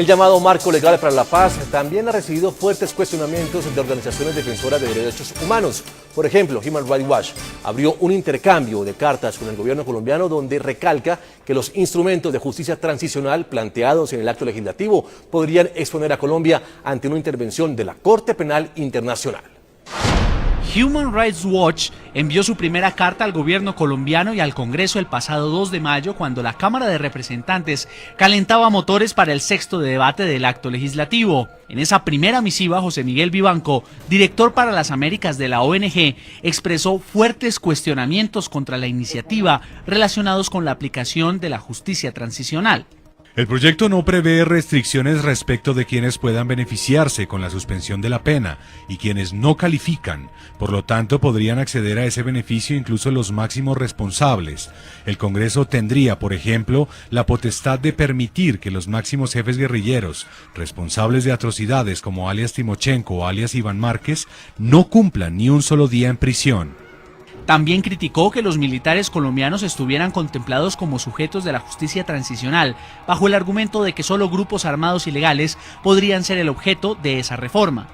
El llamado marco legal para la paz también ha recibido fuertes cuestionamientos de organizaciones defensoras de derechos humanos. Por ejemplo, Human Rights Watch abrió un intercambio de cartas con el gobierno colombiano donde recalca que los instrumentos de justicia transicional planteados en el acto legislativo podrían exponer a Colombia ante una intervención de la Corte Penal Internacional. Human Rights Watch envió su primera carta al gobierno colombiano y al Congreso el pasado 2 de mayo cuando la Cámara de Representantes calentaba motores para el sexto debate del acto legislativo. En esa primera misiva, José Miguel Vivanco, director para las Américas de la ONG, expresó fuertes cuestionamientos contra la iniciativa relacionados con la aplicación de la justicia transicional. El proyecto no prevé restricciones respecto de quienes puedan beneficiarse con la suspensión de la pena y quienes no califican. Por lo tanto, podrían acceder a ese beneficio incluso los máximos responsables. El Congreso tendría, por ejemplo, la potestad de permitir que los máximos jefes guerrilleros, responsables de atrocidades como alias Timochenko o alias Iván Márquez, no cumplan ni un solo día en prisión. También criticó que los militares colombianos estuvieran contemplados como sujetos de la justicia transicional, bajo el argumento de que solo grupos armados ilegales podrían ser el objeto de esa reforma.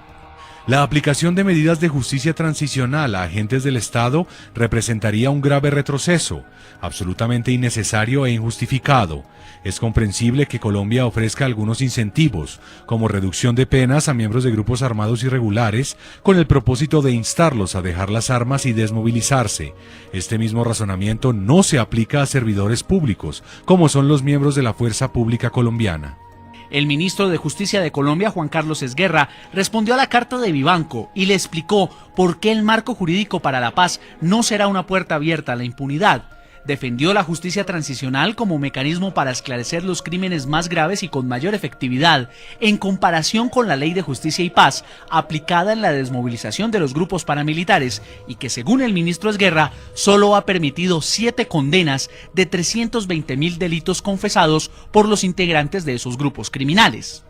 La aplicación de medidas de justicia transicional a agentes del Estado representaría un grave retroceso, absolutamente innecesario e injustificado. Es comprensible que Colombia ofrezca algunos incentivos, como reducción de penas a miembros de grupos armados irregulares, con el propósito de instarlos a dejar las armas y desmovilizarse. Este mismo razonamiento no se aplica a servidores públicos, como son los miembros de la Fuerza Pública Colombiana. El ministro de Justicia de Colombia, Juan Carlos Esguerra, respondió a la carta de Vivanco y le explicó por qué el marco jurídico para la paz no será una puerta abierta a la impunidad. Defendió la justicia transicional como mecanismo para esclarecer los crímenes más graves y con mayor efectividad, en comparación con la Ley de Justicia y Paz, aplicada en la desmovilización de los grupos paramilitares, y que según el ministro Esguerra, solo ha permitido 7 condenas de 320.000 delitos confesados por los integrantes de esos grupos criminales.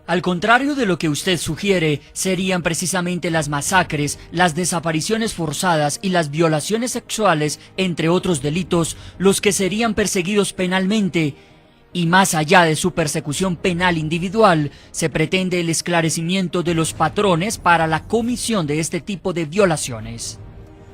Al contrario de lo que usted sugiere, serían precisamente las masacres, las desapariciones forzadas y las violaciones sexuales, entre otros delitos, los que serían perseguidos penalmente. Y más allá de su persecución penal individual, se pretende el esclarecimiento de los patrones para la comisión de este tipo de violaciones.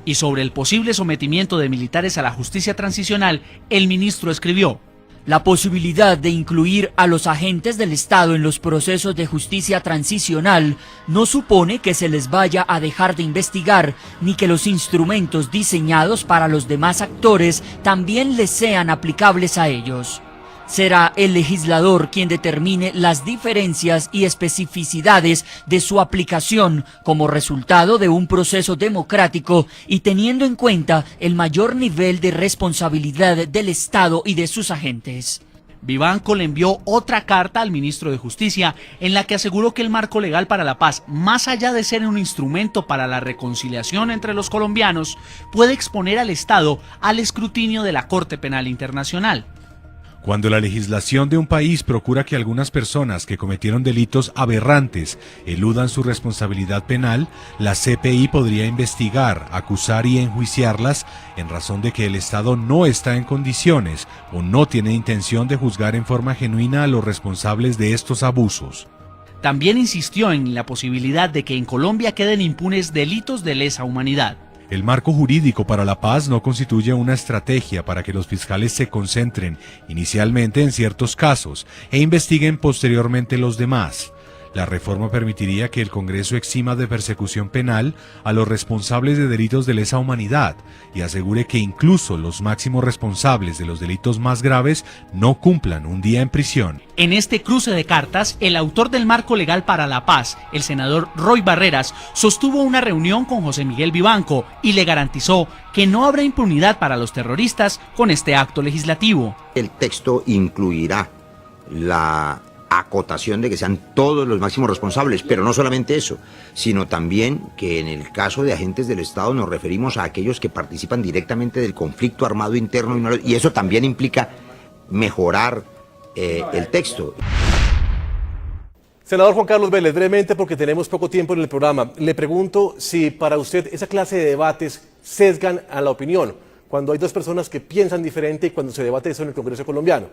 Y sobre el posible sometimiento de militares a la justicia transicional, el ministro escribió: la posibilidad de incluir a los agentes del Estado en los procesos de justicia transicional no supone que se les vaya a dejar de investigar, ni que los instrumentos diseñados para los demás actores también les sean aplicables a ellos. Será el legislador quien determine las diferencias y especificidades de su aplicación como resultado de un proceso democrático y teniendo en cuenta el mayor nivel de responsabilidad del Estado y de sus agentes. Vivanco le envió otra carta al ministro de Justicia en la que aseguró que el marco legal para la paz, más allá de ser un instrumento para la reconciliación entre los colombianos, puede exponer al Estado al escrutinio de la Corte Penal Internacional. Cuando la legislación de un país procura que algunas personas que cometieron delitos aberrantes eludan su responsabilidad penal, la CPI podría investigar, acusar y enjuiciarlas en razón de que el Estado no está en condiciones o no tiene intención de juzgar en forma genuina a los responsables de estos abusos. También insistió en la posibilidad de que en Colombia queden impunes delitos de lesa humanidad. El marco jurídico para la paz no constituye una estrategia para que los fiscales se concentren inicialmente en ciertos casos e investiguen posteriormente los demás. La reforma permitiría que el Congreso exima de persecución penal a los responsables de delitos de lesa humanidad y asegure que incluso los máximos responsables de los delitos más graves no cumplan un día en prisión. En este cruce de cartas, el autor del marco legal para la paz, el senador Roy Barreras, sostuvo una reunión con José Miguel Vivanco y le garantizó que no habrá impunidad para los terroristas con este acto legislativo. El texto incluirá la acotación de que sean todos los máximos responsables, pero no solamente eso, sino también que en el caso de agentes del Estado nos referimos a aquellos que participan directamente del conflicto armado interno y eso también implica mejorar el texto. Senador Juan Carlos Vélez, brevemente porque tenemos poco tiempo en el programa, le pregunto si para usted esa clase de debates sesgan a la opinión, cuando hay dos personas que piensan diferente y cuando se debate eso en el Congreso colombiano.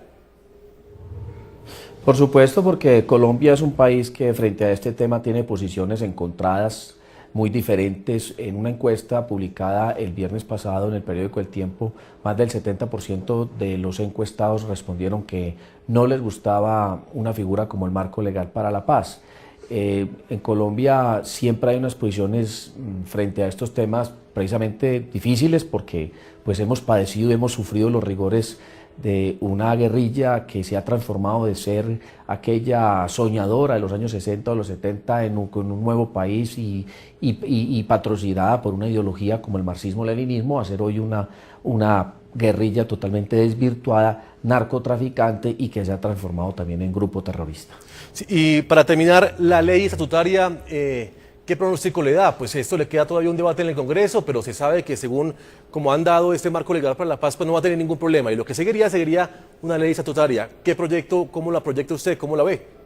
Por supuesto, porque Colombia es un país que frente a este tema tiene posiciones encontradas muy diferentes. En una encuesta publicada el viernes pasado en el periódico El Tiempo, más del 70% de los encuestados respondieron que no les gustaba una figura como el marco legal para la paz. En Colombia siempre hay unas posiciones frente a estos temas precisamente difíciles porque pues hemos padecido, hemos sufrido los rigores de una guerrilla que se ha transformado de ser aquella soñadora de los años 60 o los 70 en un nuevo país y patrocinada por una ideología como el marxismo-leninismo a ser hoy una guerrilla totalmente desvirtuada, narcotraficante y que se ha transformado también en grupo terrorista. Sí, y para terminar, la ley estatutaria, ¿qué pronóstico le da? Pues esto le queda todavía un debate en el Congreso, pero se sabe que según como han dado este marco legal para la paz, pues no va a tener ningún problema. Y lo que seguiría una ley estatutaria. ¿Qué proyecto, cómo la proyecta usted, cómo la ve?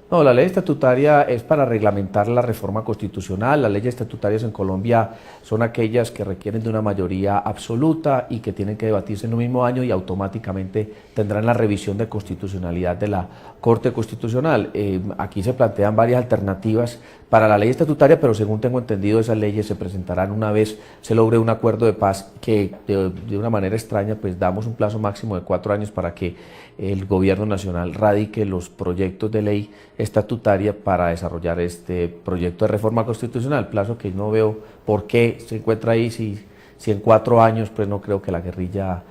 No, la ley estatutaria es para reglamentar la reforma constitucional. Las leyes estatutarias en Colombia son aquellas que requieren de una mayoría absoluta y que tienen que debatirse en un mismo año y automáticamente tendrán la revisión de constitucionalidad de la Corte Constitucional. Aquí se plantean varias alternativas para la ley estatutaria, pero según tengo entendido esas leyes se presentarán una vez se logre un acuerdo de paz que de una manera extraña pues damos un plazo máximo de 4 años para que el gobierno nacional radique los proyectos de ley estatutaria para desarrollar este proyecto de reforma constitucional, plazo que no veo por qué se encuentra ahí si en 4 años pues no creo que la guerrilla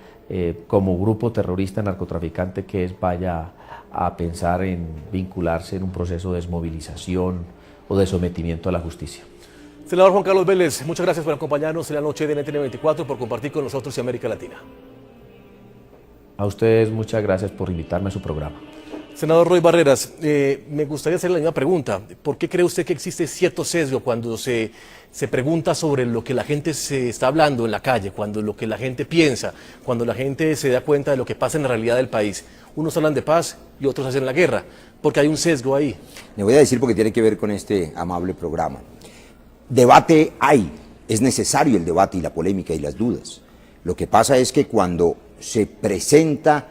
como grupo terrorista narcotraficante que es vaya a pensar en vincularse en un proceso de desmovilización o de sometimiento a la justicia. Senador Juan Carlos Vélez, muchas gracias por acompañarnos en la noche de NTN 24, por compartir con nosotros y América Latina. A ustedes muchas gracias por invitarme a su programa. Senador Roy Barreras, me gustaría hacerle la misma pregunta. ¿Por qué cree usted que existe cierto sesgo cuando se pregunta sobre lo que la gente se está hablando en la calle, cuando lo que la gente piensa, cuando la gente se da cuenta de lo que pasa en la realidad del país? Unos hablan de paz y otros hacen la guerra, porque hay un sesgo ahí. Le voy a decir porque tiene que ver con este amable programa. Debate hay, es necesario el debate y la polémica y las dudas. Lo que pasa es que cuando se presenta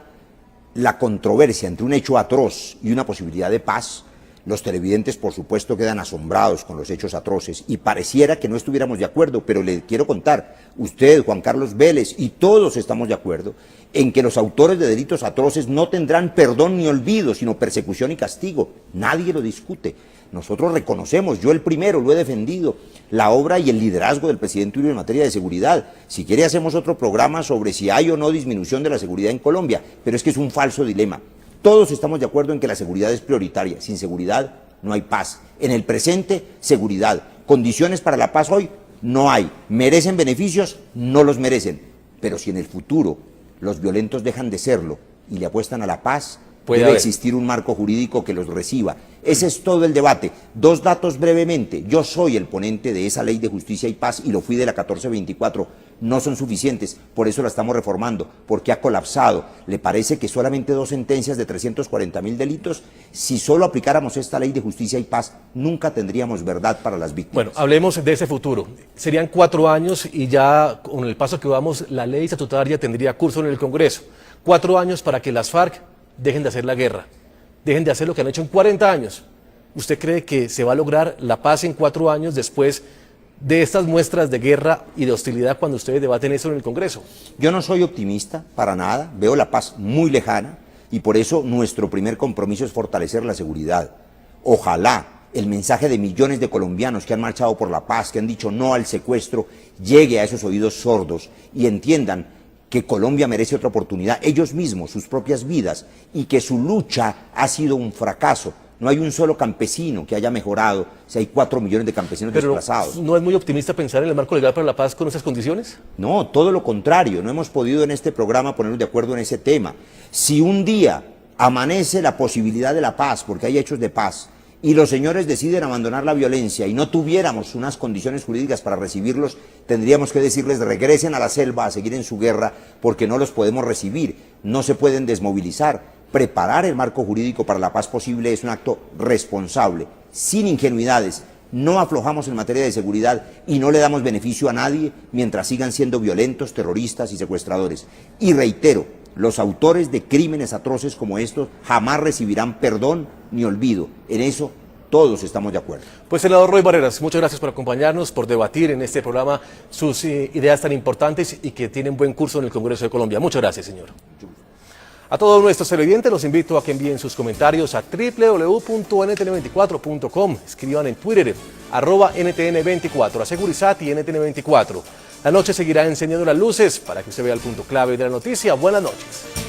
la controversia entre un hecho atroz y una posibilidad de paz, los televidentes por supuesto quedan asombrados con los hechos atroces y pareciera que no estuviéramos de acuerdo, pero le quiero contar, usted, Juan Carlos Vélez y todos estamos de acuerdo en que los autores de delitos atroces no tendrán perdón ni olvido, sino persecución y castigo. Nadie lo discute. Nosotros reconocemos, yo el primero lo he defendido, la obra y el liderazgo del presidente Uribe en materia de seguridad. Si quiere hacemos otro programa sobre si hay o no disminución de la seguridad en Colombia, pero es que es un falso dilema. Todos estamos de acuerdo en que la seguridad es prioritaria. Sin seguridad no hay paz. En el presente, seguridad. Condiciones para la paz hoy no hay. ¿Merecen beneficios? No los merecen. Pero si en el futuro los violentos dejan de serlo y le apuestan a la paz, debe existir un marco jurídico que los reciba. Ese es todo el debate. 2 datos brevemente. Yo soy el ponente de esa ley de justicia y paz y lo fui de la 1424. No son suficientes, por eso la estamos reformando, porque ha colapsado. ¿Le parece que solamente 2 sentencias de 340.000 delitos? Si solo aplicáramos esta ley de justicia y paz, nunca tendríamos verdad para las víctimas. Bueno, hablemos de ese futuro. Serían 4 años y ya con el paso que vamos, la ley estatutaria tendría curso en el Congreso. 4 años para que las FARC dejen de hacer la guerra, dejen de hacer lo que han hecho en 40 años. ¿Usted cree que se va a lograr la paz en 4 años después de estas muestras de guerra y de hostilidad cuando ustedes debaten eso en el Congreso? Yo no soy optimista para nada, veo la paz muy lejana y por eso nuestro primer compromiso es fortalecer la seguridad. Ojalá el mensaje de millones de colombianos que han marchado por la paz, que han dicho no al secuestro, llegue a esos oídos sordos y entiendan que Colombia merece otra oportunidad, ellos mismos, sus propias vidas, y que su lucha ha sido un fracaso. No hay un solo campesino que haya mejorado, si hay 4 millones de campesinos desplazados. ¿No es muy optimista pensar en el marco legal para la paz con esas condiciones? No, todo lo contrario, no hemos podido en este programa ponernos de acuerdo en ese tema. Si un día amanece la posibilidad de la paz, porque hay hechos de paz, y los señores deciden abandonar la violencia y no tuviéramos unas condiciones jurídicas para recibirlos, tendríamos que decirles regresen a la selva a seguir en su guerra porque no los podemos recibir, no se pueden desmovilizar. Preparar el marco jurídico para la paz posible es un acto responsable, sin ingenuidades. No aflojamos en materia de seguridad y no le damos beneficio a nadie mientras sigan siendo violentos, terroristas y secuestradores. Y reitero, Los autores de crímenes atroces como estos jamás recibirán perdón ni olvido. En eso todos estamos de acuerdo. Pues senador Roy Barreras, muchas gracias por acompañarnos, por debatir en este programa sus ideas tan importantes y que tienen buen curso en el Congreso de Colombia. Muchas gracias, señor. A todos nuestros televidentes los invito a que envíen sus comentarios a www.ntn24.com. Escriban en Twitter, @NTN24, a Segurizat y NTN24. La noche seguirá encendiendo las luces para que usted vea el punto clave de la noticia. Buenas noches.